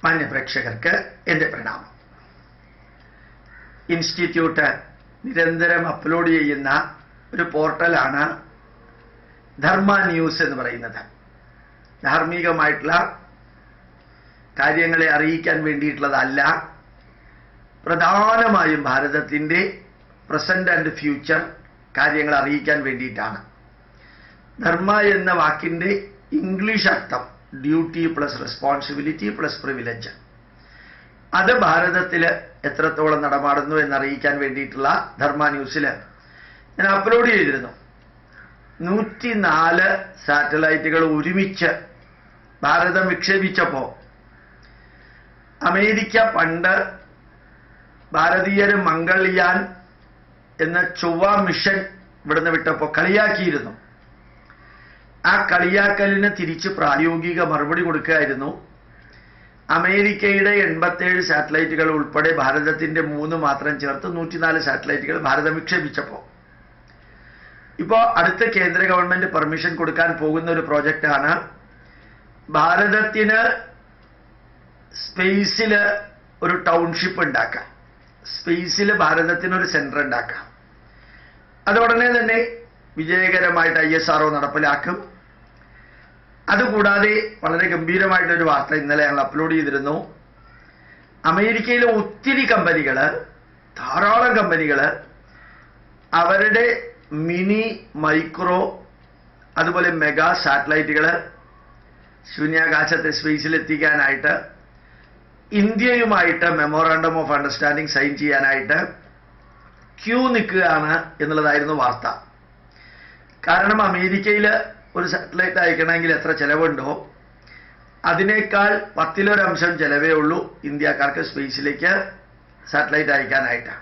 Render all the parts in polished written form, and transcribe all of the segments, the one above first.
മാന്യപ്രേക്ഷകർക്ക് എൻ്റെ പ്രണാമം. ഇൻസ്റ്റിറ്റ്യൂട്ട് നിരന്തരം അപ്ലോഡ് ചെയ്യുന്ന ഒരു പോർട്ടലാണ് ധർമ്മ ന്യൂസ് എന്ന് പറയുന്നത്. ധാർമ്മികമായിട്ടുള്ള കാര്യങ്ങളെ അറിയിക്കാൻ വേണ്ടിയിട്ടുള്ളതല്ല, പ്രധാനമായും ഭാരതത്തിൻ്റെ പ്രസന്റ് ആൻഡ് ഫ്യൂച്ചർ കാര്യങ്ങൾ അറിയിക്കാൻ വേണ്ടിയിട്ടാണ്. ധർമ്മ എന്ന വാക്കിൻ്റെ ഇംഗ്ലീഷ് അർത്ഥം duty plus responsibility plus privilege. അത് ഭാരതത്തിൽ എത്രത്തോളം നടമാടുന്നു എന്നറിയിക്കാൻ വേണ്ടിയിട്ടുള്ള ധർമ്മ ന്യൂസിൽ ഞാൻ അപ്ലോഡ് ചെയ്തിരുന്നു. 104 സാറ്റലൈറ്റുകൾ ഒരുമിച്ച് ഭാരതം വിക്ഷേപിച്ചപ്പോൾ അമേരിക്ക പണ്ട് ഭാരതീയര് മംഗൾയാൻ എന്ന ചൊവ്വ മിഷൻ ഇവിടുന്ന് വിട്ടപ്പോൾ കളിയാക്കിയിരുന്നു. ആ കളിയാക്കലിന് തിരിച്ച് പ്രായോഗിക മറുപടി കൊടുക്കുകയായിരുന്നു. അമേരിക്കയുടെ 87 സാറ്റലൈറ്റുകൾ ഉൾപ്പെടെ ഭാരതത്തിന്റെ 3 മാത്രം ചേർത്ത് 104 സാറ്റലൈറ്റുകൾ ഭാരതം വിക്ഷേപിച്ചപ്പോൾ ഇപ്പോൾ അടുത്ത കേന്ദ്ര ഗവൺമെന്റ് പെർമിഷൻ കൊടുക്കാൻ പോകുന്ന ഒരു പ്രോജക്റ്റാണ് ഭാരതത്തിന് സ്പേസിൽ ഒരു ടൗൺഷിപ്പ് ഉണ്ടാക്കാം, സ്പേസിൽ ഭാരതത്തിനൊരു സെന്റർ ഉണ്ടാക്കാം. അത് ഉടനെ തന്നെ വിജയകരമായിട്ട് ISRO നടപ്പിലാക്കും. അതുകൂടാതെ വളരെ ഗംഭീരമായിട്ടൊരു വാർത്ത ഇന്നലെ ഞങ്ങൾ അപ്ലോഡ് ചെയ്തിരുന്നു. അമേരിക്കയിലെ ഒത്തിരി കമ്പനികൾ, ധാരാളം കമ്പനികൾ അവരുടെ മിനി, മൈക്രോ, അതുപോലെ മെഗാ സാറ്റലൈറ്റുകൾ ശൂന്യാകാശത്തെ സ്പേസിലെത്തിക്കാനായിട്ട് ഇന്ത്യയുമായിട്ട് മെമ്മോറാണ്ടം ഓഫ് അണ്ടർസ്റ്റാൻഡിംഗ് സൈൻ ചെയ്യാനായിട്ട് ക്യൂ നിൽക്കുകയാണ് എന്നുള്ളതായിരുന്നു വാർത്ത. കാരണം അമേരിക്കയിൽ ഒരു സാറ്റലൈറ്റ് അയക്കണമെങ്കിൽ എത്ര ചെലവുണ്ടോ അതിനേക്കാൾ 10% ചെലവേ ഉള്ളൂ ഇന്ത്യക്കാർക്ക് സ്പേസിലേക്ക് സാറ്റലൈറ്റ് അയക്കാനായിട്ട്.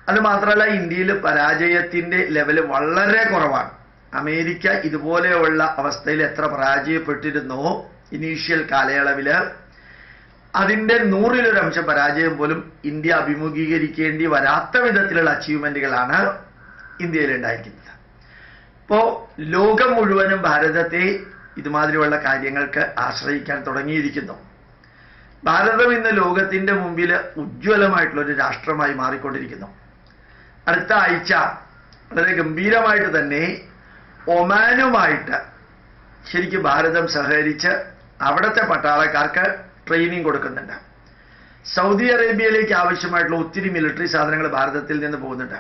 അത് മാത്രമല്ല, ഇന്ത്യയിൽ പരാജയത്തിൻ്റെ ലെവല് വളരെ കുറവാണ്. അമേരിക്ക ഇതുപോലെയുള്ള അവസ്ഥയിൽ എത്ര പരാജയപ്പെട്ടിരുന്നോ ഇനീഷ്യൽ കാലയളവിൽ, അതിൻ്റെ 100% പരാജയം പോലും ഇന്ത്യ അഭിമുഖീകരിക്കേണ്ടി വരാത്ത വിധത്തിലുള്ള അച്ചീവ്മെന്റുകളാണ് ഇന്ത്യയിൽ ഉണ്ടായിരിക്കുന്നത്. ഇപ്പോൾ ലോകം മുഴുവനും ഭാരതത്തെ ഇതുമാതിരിയുള്ള കാര്യങ്ങൾക്ക് ആശ്രയിക്കാൻ തുടങ്ങിയിരിക്കുന്നു. ഭാരതം ഇന്ന് ലോകത്തിന്റെ മുമ്പിൽ ഉജ്ജ്വലമായിട്ടുള്ളൊരു രാഷ്ട്രമായി മാറിക്കൊണ്ടിരിക്കുന്നു. അടുത്ത ആഴ്ച വളരെ ഗംഭീരമായിട്ട് തന്നെ ഒമാനുമായിട്ട് ശരിക്കും ഭാരതം സഹകരിച്ച് അവിടുത്തെ പട്ടാളക്കാർക്ക് ട്രെയിനിങ് കൊടുക്കുന്നുണ്ട്. സൗദി അറേബ്യയിലേക്ക് ആവശ്യമായിട്ടുള്ള ഒത്തിരി മിലിറ്ററി സാധനങ്ങൾ ഭാരതത്തിൽ നിന്ന് പോകുന്നുണ്ട്.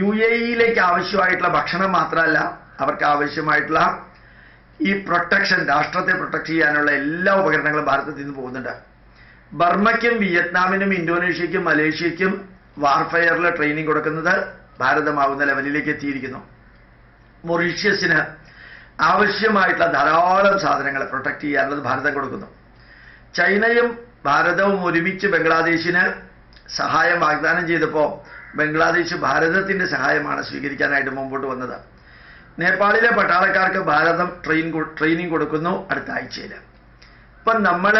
UAEയിലേക്ക് ആവശ്യമായിട്ടുള്ള ഭക്ഷണം മാത്രമല്ല, അവർക്ക് ആവശ്യമായിട്ടുള്ള ഈ പ്രൊട്ടക്ഷൻ, രാഷ്ട്രത്തെ പ്രൊട്ടക്ട് ചെയ്യാനുള്ള എല്ലാ ഉപകരണങ്ങളും ഭാരതത്തിൽ നിന്ന് പോകുന്നുണ്ട്. ബർമ്മയ്ക്കും വിയറ്റ്നാമിനും ഇന്തോനേഷ്യയ്ക്കും മലേഷ്യയ്ക്കും വാർഫെയറിൽ ട്രെയിനിങ് കൊടുക്കുന്നത് ഭാരതമാവുന്ന ലെവലിലേക്ക് എത്തിയിരിക്കുന്നു. മൊറീഷ്യസിന് ആവശ്യമായിട്ടുള്ള ധാരാളം സാധനങ്ങൾ പ്രൊട്ടക്ട് ചെയ്യാനുള്ളത് ഭാരതം കൊടുക്കുന്നു. ചൈനയും ഭാരതവും ഒരുമിച്ച് ബംഗ്ലാദേശിന് സഹായം വാഗ്ദാനം ചെയ്തപ്പോൾ ബംഗ്ലാദേശ് ഭാരതത്തിന്റെ സഹായമാണ് സ്വീകരിക്കാനായിട്ട് മുമ്പോട്ട് വന്നത്. നേപ്പാളിലെ പട്ടാളക്കാർക്ക് ഭാരതം ട്രെയിനിങ് കൊടുക്കുന്നു അടുത്ത ആഴ്ചയിൽ. ഇപ്പം നമ്മൾ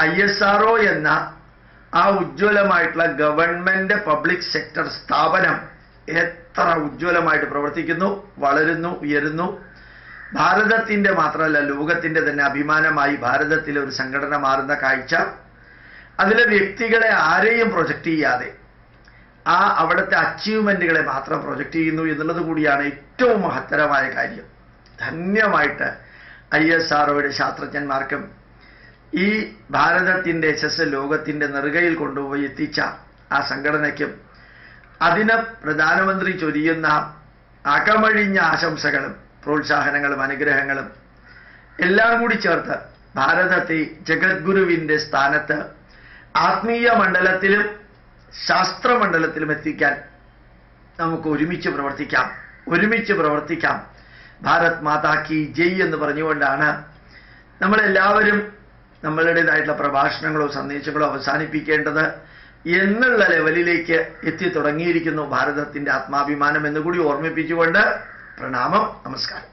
ISRO എന്ന ആ ഉജ്ജ്വലമായിട്ടുള്ള ഗവൺമെന്റ് പബ്ലിക് സെക്ടർ സ്ഥാപനം എത്ര ഉജ്ജ്വലമായിട്ട് പ്രവർത്തിക്കുന്നു, വളരുന്നു, ഉയരുന്നു. ഭാരതത്തിന്റെ മാത്രമല്ല ലോകത്തിന്റെ തന്നെ അഭിമാനമായി ഭാരതത്തിലെ ഒരു സംഘടന മാറുന്ന കാഴ്ച, അതിലെ വ്യക്തികളെ ആരെയും പ്രൊജക്റ്റ് ചെയ്യാതെ അവിടുത്തെ അച്ചീവ്മെന്റുകളെ മാത്രം പ്രൊജക്റ്റ് ചെയ്യുന്നു എന്നുള്ളത് കൂടിയാണ് ഏറ്റവും മഹത്തരമായ കാര്യം. ധന്യമായിട്ട് ISROയുടെ ശാസ്ത്രജ്ഞന്മാർക്കും ഈ ഭാരതത്തിന്റെ യശസ് ലോകത്തിന്റെ നെറുകയിൽ കൊണ്ടുപോയി എത്തിച്ച ആ സംഘടനയ്ക്കും അതിന് പ്രധാനമന്ത്രി ചൊരിയുന്ന അകമഴിഞ്ഞ ആശംസകളും പ്രോത്സാഹനങ്ങളും അനുഗ്രഹങ്ങളും എല്ലാം കൂടി ചേർത്ത് ഭാരതത്തെ ജഗദ്ഗുരുവിന്റെ സ്ഥാനത്ത് ആത്മീയ മണ്ഡലത്തിലും ശാസ്ത്രമണ്ഡലത്തിലും എത്തിക്കാൻ നമുക്ക് ഒരുമിച്ച് പ്രവർത്തിക്കാം. ഭാരത് മാതാ കി ജയ് എന്ന് പറഞ്ഞുകൊണ്ടാണ് നമ്മളെല്ലാവരും നമ്മളുടേതായിട്ടുള്ള പ്രഭാഷണങ്ങളോ സന്ദേശങ്ങളോ അവസാനിപ്പിക്കേണ്ടത് എന്നുള്ള ലെവലിലേക്ക് എത്തി തുടങ്ങിയിരിക്കുന്നു ഭാരതത്തിന്റെ ആത്മാഭിമാനം എന്നുകൂടി ഓർമ്മിപ്പിച്ചുകൊണ്ട് പ്രണാമം, നമസ്കാരം.